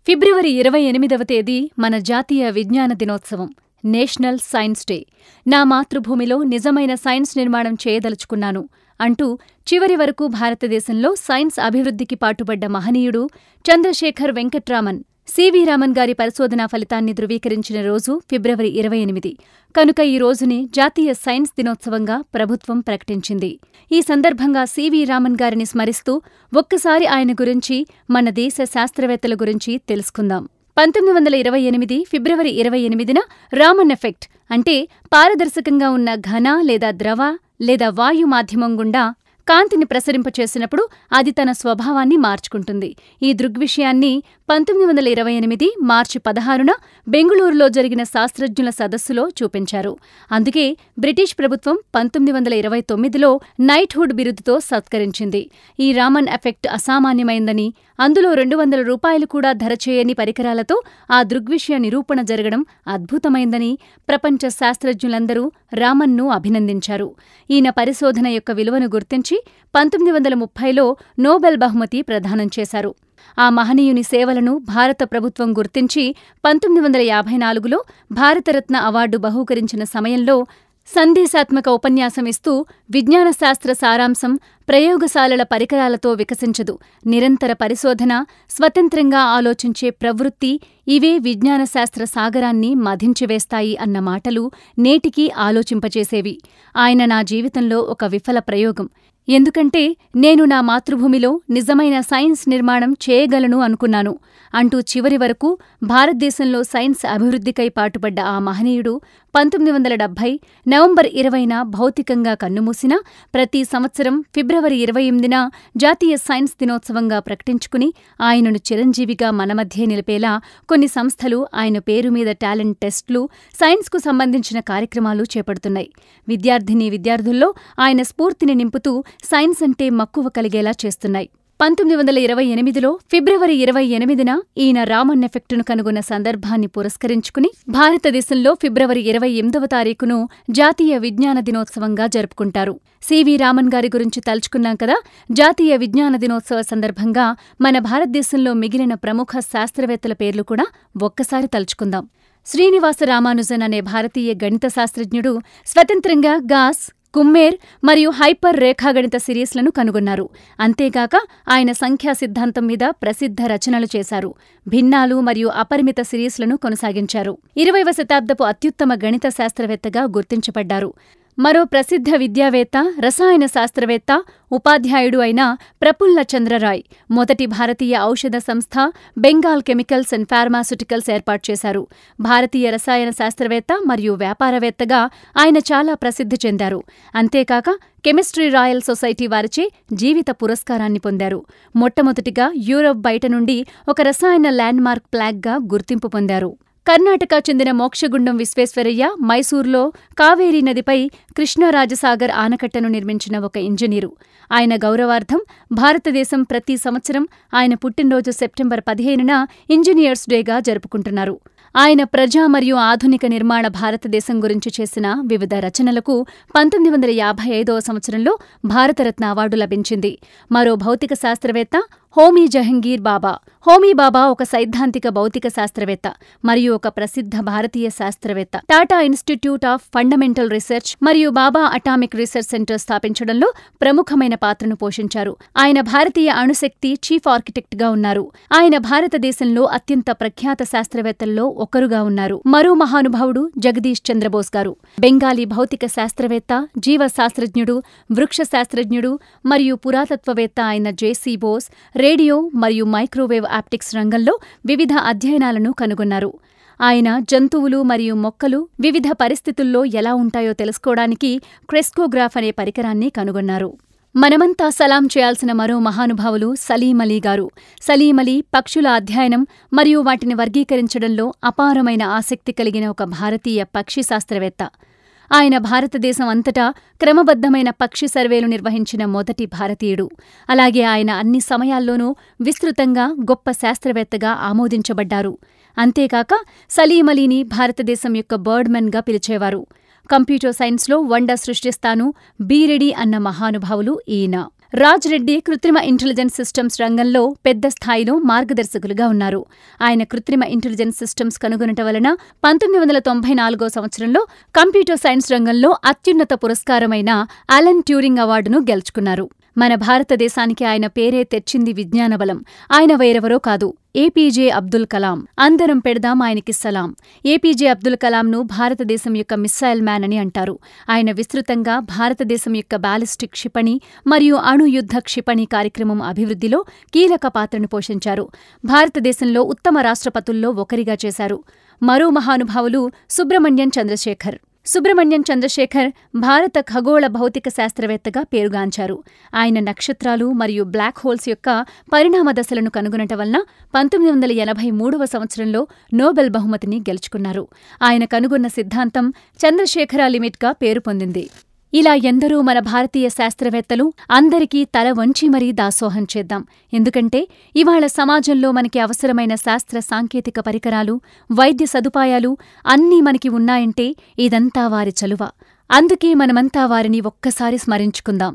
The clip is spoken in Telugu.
ఫిబ్రవరి 28వ తేదీ మన జాతీయ విజ్ఞాన దినోత్సవం, నేషనల్ సైన్స్ డే. నా మాతృభూమిలో నిజమైన సైన్స్ నిర్మాణం చేయదలుచుకున్నాను అంటూ చివరి వరకు భారతదేశంలో సైన్స్ అభివృద్ధికి పాటుపడ్డ మహనీయుడు చంద్రశేఖర్ వెంకట్రామన్ సివి రామన్ గారి పరిశోధనా ఫలితాన్ని ధృవీకరించిన రోజు ఫిబ్రవరి 28. కనుక ఈ రోజుని జాతీయ సైన్స్ దినోత్సవంగా ప్రభుత్వం ప్రకటించింది. ఈ సందర్భంగా సివి రామన్ గారిని స్మరిస్తూ ఒక్కసారి ఆయన గురించి, మన దేశ శాస్త్రవేత్తల గురించి తెలుసుకుందాం. 1928 ఫిబ్రవరి 28న రామన్ ఎఫెక్ట్ అంటే పారదర్శకంగా ఉన్న ఘన లేదా ద్రవ లేదా వాయు మాధ్యమం గుండా కాంతిని ప్రసరింపచేసినప్పుడు అది తన స్వభావాన్ని మార్చుకుంటుంది. ఈ దృగ్విషయాన్ని 1928 మార్చి 16న బెంగుళూరులో జరిగిన శాస్త్రజ్ఞుల సదస్సులో చూపించారు. అందుకే బ్రిటిష్ ప్రభుత్వం 1929లో నైట్హుడ్ బిరుదుతో సత్కరించింది. ఈ రామన్ ఎఫెక్ట్ అసామాన్యమైందని, అందులో 200 రూపాయలు కూడా ధర చేయని పరికరాలతో ఆ దృగ్విషయ నిరూపణ జరగడం అద్భుతమైందని ప్రపంచ శాస్త్రజ్ఞులందరూ రామన్ను అభినందించారు. ఈయన పరిశోధన యొక్క విలువను గుర్తించి 1930లో నోబెల్ బహుమతి ప్రదానం చేశారు. ఆ మహనీయుని సేవలను భారత ప్రభుత్వం గుర్తించి 1954లో భారతరత్న అవార్డు బహూకరించిన సమయంలో సందేశాత్మక ఉపన్యాసమిస్తూ విజ్ఞాన శాస్త్ర సారాంశం ప్రయోగశాలల పరికరాలతో వికసించదు, నిరంతర పరిశోధన, స్వతంత్రంగా ఆలోచించే ప్రవృత్తి ఇవే విజ్ఞానశాస్త్ర సాగరాన్ని మధించివేస్తాయి అన్న మాటలు నేటికీ ఆలోచింపచేసేవి. ఆయన నా జీవితంలో ఒక విఫల ప్రయోగం. ఎందుకంటే నేను నా మాతృభూమిలో నిజమైన సైన్స్ నిర్మాణం చేయగలను అనుకున్నాను అంటూ చివరి వరకు భారతదేశంలో సైన్స్ అభివృద్ధికై పాటుపడ్డ ఆ మహనీయుడు 1970 నవంబర్ 20న భౌతికంగా కన్నుమూసినా ప్రతి సంవత్సరం ఫిబ్రవరి 28న జాతీయ సైన్స్ దినోత్సవంగా ప్రకటించుకుని ఆయనను చిరంజీవిగా మన మధ్యే నిలిపేలా కొన్ని సంస్థలు ఆయన పేరు మీద టాలెంట్ టెస్టులు, సైన్స్కు సంబంధించిన కార్యక్రమాలు చేపడుతున్నాయి. విద్యార్థుల్లో ఆయన స్ఫూర్తిని నింపుతూ సైన్స్ అంటే మక్కువ కలిగేలా చేస్తున్నాయి. 1928లో ఫిబ్రవరి 28న ఈయన రామన్ ఎఫెక్టును కనుగొన్న సందర్భాన్ని పురస్కరించుకుని భారతదేశంలో ఫిబ్రవరి 28వ తారీఖును జాతీయ విజ్ఞాన దినోత్సవంగా జరుపుకుంటారు. సివి రామన్ గారి గురించి తలుచుకున్నాం కదా. జాతీయ విజ్ఞాన దినోత్సవ సందర్భంగా మన భారతదేశంలో మిగిలిన ప్రముఖ శాస్త్రవేత్తల పేర్లు కూడా ఒక్కసారి తలుచుకుందాం. శ్రీనివాస రామానుజన్ అనే భారతీయ గణిత శాస్త్రజ్ఞుడు స్వతంత్రంగా గాస్, కుమ్మేర్ మరియు హైపర్ రేఖాగణిత సిరీస్లను కనుగొన్నారు. అంతేగాక ఆయన సంఖ్యా సిద్ధాంతం మీద ప్రసిద్ధ రచనలు చేశారు. భిన్నాలు మరియు అపరిమిత సిరీస్లను కొనసాగించారు. 20వ శతాబ్దపు అత్యుత్తమ గణిత శాస్త్రవేత్తగా గుర్తించబడ్డారు. మరో ప్రసిద్ధ విద్యావేత్త, రసాయన శాస్త్రవేత్త, ఉపాధ్యాయుడు అయిన ప్రఫుల్ల చంద్రరాయ్ మొదటి భారతీయ ఔషధ సంస్థ బెంగాల్ కెమికల్స్ అండ్ ఫార్మాస్యూటికల్స్ ఏర్పాటు చేశారు. భారతీయ రసాయన శాస్త్రవేత్త మరియు వ్యాపారవేత్తగా ఆయన చాలా ప్రసిద్ధి చెందారు. అంతేకాక కెమిస్ట్రీ రాయల్ సొసైటీ వారిచే జీవిత పురస్కారాన్ని పొందారు. మొట్టమొదటిగా యూరప్ బయట నుండి ఒక రసాయన ల్యాండ్మార్క్ ప్లాగ్గా గుర్తింపు పొందారు. కర్ణాటక చెందిన మోక్షగుండం విశ్వేశ్వరయ్య మైసూర్లో కావేరీ నదిపై కృష్ణరాజసాగర్ ఆనకట్టను నిర్మించిన ఒక ఇంజనీరు. ఆయన గౌరవార్థం భారతదేశం ప్రతి సంవత్సరం ఆయన పుట్టినరోజు సెప్టెంబర్ 15న ఇంజనీర్స్ డేగా జరుపుకుంటున్నారు. ఆయన ప్రజా మరియు ఆధునిక నిర్మాణ భారతదేశం గురించి చేసిన వివిధ రచనలకు 1955వ సంవత్సరంలో భారతరత్న అవార్డు లభించింది. మరో భౌతిక శాస్త్రవేత్త హోమీ జహంగీర్ బాబా. హోమీ బాబా ఒక సైద్ధాంతిక భౌతిక శాస్త్రవేత్త మరియు ఒక ప్రసిద్ధ భారతీయ శాస్త్రవేత్త. Tata institute of fundamental research మరియు బాబా అటామిక్ రీసెర్చ్ సెంటర్ స్థాపించడంలో ప్రముఖమైన పాత్రను పోషించారు. ఆయన భారతీయ అణుశక్తి చీఫ్ ఆర్కిటెక్ట్గా ఉన్నారు. ఆయన భారతదేశంలో అత్యంత ప్రఖ్యాత శాస్త్రవేత్తల్లో ఒకరుగా ఉన్నారు. మరో మహానుభావుడు జగదీష్ చంద్రబోస్ గారు. బెంగాలీ భౌతిక శాస్త్రవేత్త, జీవ శాస్త్రజ్ఞుడు, వృక్ష శాస్త్రజ్ఞుడు మరియు పురాతత్వవేత్త అయిన జేసీ బోస్ రేడియో మరియు మైక్రోవేవ్ ఆప్టిక్స్ రంగంలో వివిధ అధ్యయనాలను కనుగొన్నారు. ఆయన జంతువులు మరియు మొక్కలు వివిధ పరిస్థితుల్లో ఎలా ఉంటాయో తెలుసుకోవడానికి క్రెస్కోగ్రాఫ్ అనే పరికరాన్ని కనుగొన్నారు. మనమంతా సలాం చేయాల్సిన మరో మహానుభావులు సలీం అలీ గారు. సలీం అలీ పక్షుల అధ్యయనం మరియు వాటిని వర్గీకరించడంలో అపారమైన ఆసక్తి కలిగిన ఒక భారతీయ పక్షి శాస్త్రవేత్త. ఆయన భారతదేశం అంతటా క్రమబద్ధమైన పక్షి సర్వేలు నిర్వహించిన మొదటి భారతీయుడు. అలాగే ఆయన అన్ని సమయాల్లోనూ విస్తృతంగా గొప్ప శాస్త్రవేత్తగా ఆమోదించబడ్డారు. అంతేకాక సలీం అలీని భారతదేశం యొక్క బర్డ్మెన్గా పిలిచేవారు. కంప్యూటర్ సైన్స్లో వండ సృష్టిస్తాను, బీ రెడీ అన్న మహానుభావులు ఈయన. రాజ్ రెడ్డి కృత్రిమ ఇంటెలిజెన్స్ సిస్టమ్స్ రంగంలో పెద్ద స్థాయిలో మార్గదర్శకులుగా ఉన్నారు. ఆయన కృత్రిమ ఇంటెలిజెన్స్ సిస్టమ్స్ కనుగొనటం వలన 1994 సంవత్సరంలో కంప్యూటర్ సైన్స్ రంగంలో అత్యున్నత పురస్కారమైన అలన్ ట్యూరింగ్ అవార్డును గెలుచుకున్నారు. మన భారతదేశానికి ఆయన పేరే తెచ్చింది విజ్ఞాన బలం. ఆయన వేరెవరో కాదు, ఏపీజే అబ్దుల్ కలాం. అందరం పెడదాం ఆయనకి సలాం. ఏపీజే అబ్దుల్ కలాంను భారతదేశం యొక్క మిస్సైల్ మ్యాన్ అని అంటారు. ఆయన విస్తృతంగా భారతదేశం యొక్క బాలిస్టిక్ క్షిపణి మరియు అణుయుద్ధ క్షిపణి కార్యక్రమం అభివృద్ధిలో కీలక పాత్రను పోషించారు. భారతదేశంలో ఉత్తమ రాష్ట్రపతుల్లో ఒకరిగా చేశారు. మరో మహానుభావులు సుబ్రహ్మణ్యం చంద్రశేఖర్. సుబ్రహ్మణ్యం చంద్రశేఖర్ భారత ఖగోళ భౌతిక శాస్త్రవేత్తగా పేరుగాంచారు. ఆయన నక్షత్రాలు మరియు బ్లాక్ హోల్స్ యొక్క పరిణామ దశలను కనుగొనటం వలన 1983 సంవత్సరంలో నోబెల్ బహుమతిని గెలుచుకున్నారు. ఆయన కనుగొన్న సిద్ధాంతం చంద్రశేఖర లిమిట్గా పేరు పొందింది. ఇలా ఎందరో మన భారతీయ శాస్త్రవేత్తలు అందరికీ తల వంచి మరీ దాసోహం చేద్దాం. ఎందుకంటే ఇవాళ సమాజంలో మనకి అవసరమైన శాస్త్ర సాంకేతిక పరికరాలు, వైద్య సదుపాయాలు అన్నీ మనకి ఉన్నాయంటే ఇదంతా వారి చలువ. అందుకే మనమంతా వారిని ఒక్కసారి స్మరించుకుందాం.